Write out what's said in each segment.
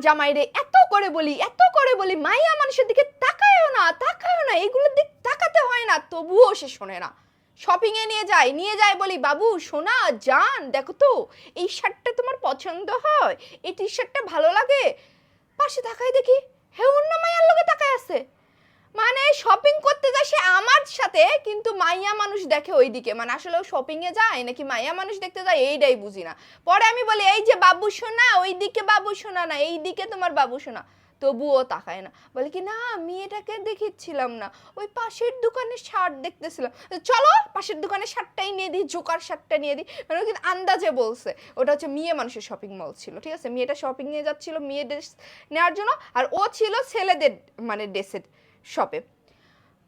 জামাইরে এত করে বলি মাইয়া মানুষের দিকে তাকায়ও না এগুলোর দিক তাকাতে হয় না, তবুও সে শোনে না। শপিং এ নিয়ে যায় বলি বাবু সোনা জান দেখো তো এই শার্টটা তোমার পছন্দ হয়, এই টি শার্টটা ভালো লাগে, পাশে তাকাই দেখি হে অন্য মাইয়ার লগে তাকায় আছে। মানে শপিং করতে যায় সে আমার সাথে, কিন্তু মাইয়া মানুষ দেখে ওইদিকে, মানে আসলে ও শপিং এ যায় নাকি মাইয়া মানুষ দেখতে যায় এইটাই বুঝি না। পরে আমি বলি এই যে বাবু সোনা ওইদিকে বাবু সোনা না, এইদিকে তোমার বাবু সোনা, তবুও তাকায় না, বলে কি না মেয়েটাকে দেখিচ্ছিলাম না, ওই পাশের দোকানে শার্ট দেখতেছিলাম, চলো পাশের দোকানে শার্টটাই নিয়ে দিই, জোকার শার্টটা নিয়ে দিই। মানে ও কিন্তু আন্দাজে বলছে ওটা হচ্ছে মেয়ে মানুষের শপিং মল ছিল, ঠিক আছে, মেয়েটা শপিং নিয়ে যাচ্ছিল মেয়ে ড্রেস নেওয়ার জন্য, আর ও ছিল ছেলেদের মানে ড্রেসের শপে,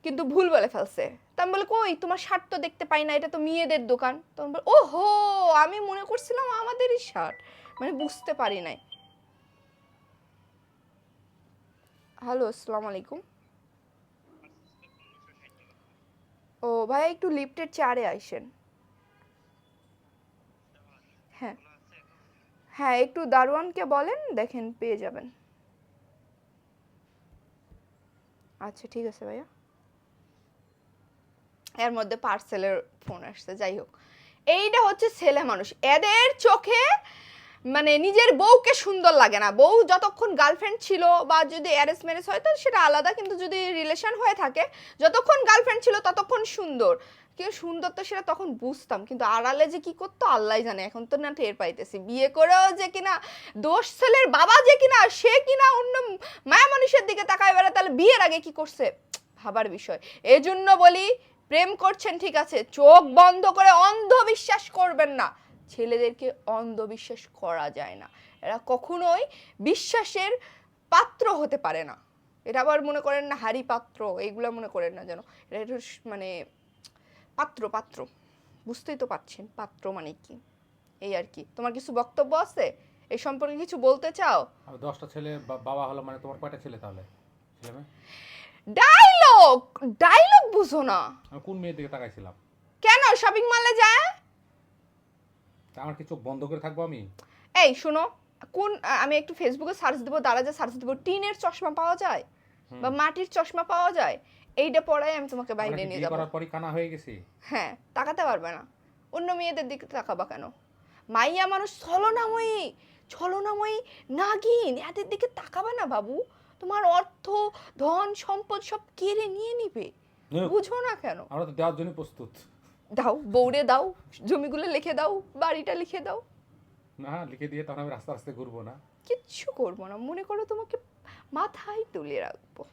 কিন্তু ভুল বলে ফেলছে। তো আমি বলে কই তোমার শার্ট তো দেখতে পাই না, এটা তো মেয়েদের দোকান। তখন বলে ও হো আমি মনে করছিলাম আমাদেরই শার্ট, মানে বুঝতে পারি নাই। হ্যালো আসসালামু আলাইকুম। ও ভাই একটু লিফটের চেয়ারে আইসেন। হ্যাঁ হ্যাঁ একটু দারোয়ানকে বলেন দেখেন পেয়ে যাবেন। আচ্ছা ঠিক আছে ভাইয়া। এর মধ্যে পার্সেলের ফোন আসছে, যাই হোক এইটা হচ্ছে ছেলে মানুষ, এদের চোখে মানে নিজের বউকে সুন্দর লাগে না। বউ যতক্ষণ গার্লফ্রেন্ড ছিল বা যদি অ্যারেঞ্জ ম্যারেজ হয় তো সেটা আলাদা, কিন্তু যদি রিলেশন হয়ে থাকে যতক্ষণ গার্লফ্রেন্ড ছিল ততক্ষণ সুন্দর, কিন্তু সুন্দর তো সেটা তখন বুঝতাম, কিন্তু আড়ালে যে কি করতো আল্লাহ জানে, এখন তো না টের পাইতেছি। বিয়ে করেও যে কিনা দোষ ছেলের বাবা যে কিনা সে কিনা অন্য মায়া মানুষের দিকে তাকায় বেড়া, তাহলে বিয়ের আগে কি করছে ভাবার বিষয়। এজন্য বলি প্রেম করছেন ঠিক আছে, চোখ বন্ধ করে অন্ধবিশ্বাস করবেন না। ছেলেদেরকে অন্ধবিশ্বাস করা যায় না, এরা কখনোই বিশ্বাসের পাত্র হতে পারে না। এটা আবার মনে করেন না হাড়ি পাত্র, এইগুলো মনে করেন না যেন, এটা একটু মানে পাত্র বুঝতেই তো পারছেন পাত্র মানে কি, এই আর কি। তোমার কিছু বক্তব্য আছে এই সম্পর্কে, কিছু বলতে চাও? আমি 10টা ছেলে বাবা হলো, মানে তোমার কয়টা ছেলে তাহলে? ছেলে মেয়ে? ডায়লগ ডায়লগ বুঝো না আমি কোন মেয়ের দিকে তাকাইছিলাম? কেন শপিং মলে যায়? তা আমার কি চোখ বন্ধ করে থাকবো আমি? এই শোনো, কোন আমি একটু ফেসবুকে সার্চ দেবো, দারাজে সার্চ দেবো, টিনের চশমা পাওয়া যায় বা মাটির চশমা পাওয়া যায়, এইটা পড়াই আমি তোমাকে আমরা বাইরে কি নিয়ে বিয়ে যাবো। করার পরই কানা হয়ে গেছি? হ্যাঁ তাকাতে পারবে না, অন্য মেয়েদের দিকে তাকাবা কেন? মাইয়া মানুষ ছলনাময়ী নাগিন, এদের দিকে তাকাবে না বাবু, তোমার অর্থ ধন সম্পদ সব কেড়ে নিয়ে নিবে, বুঝো না কেন? আমরা তো দেওয়ার জন্য প্রস্তুত। দাও বউরে দাও, জমিগুলো লিখে দাও, বাড়িটা লিখে দাও। না লিখে দিয়ে তখন আমি রাস্তা রাস্তায় ঘুরবো না। কিচ্ছু করবো না, মনে করো তোমাকে মাথায় তুলে রাখবো।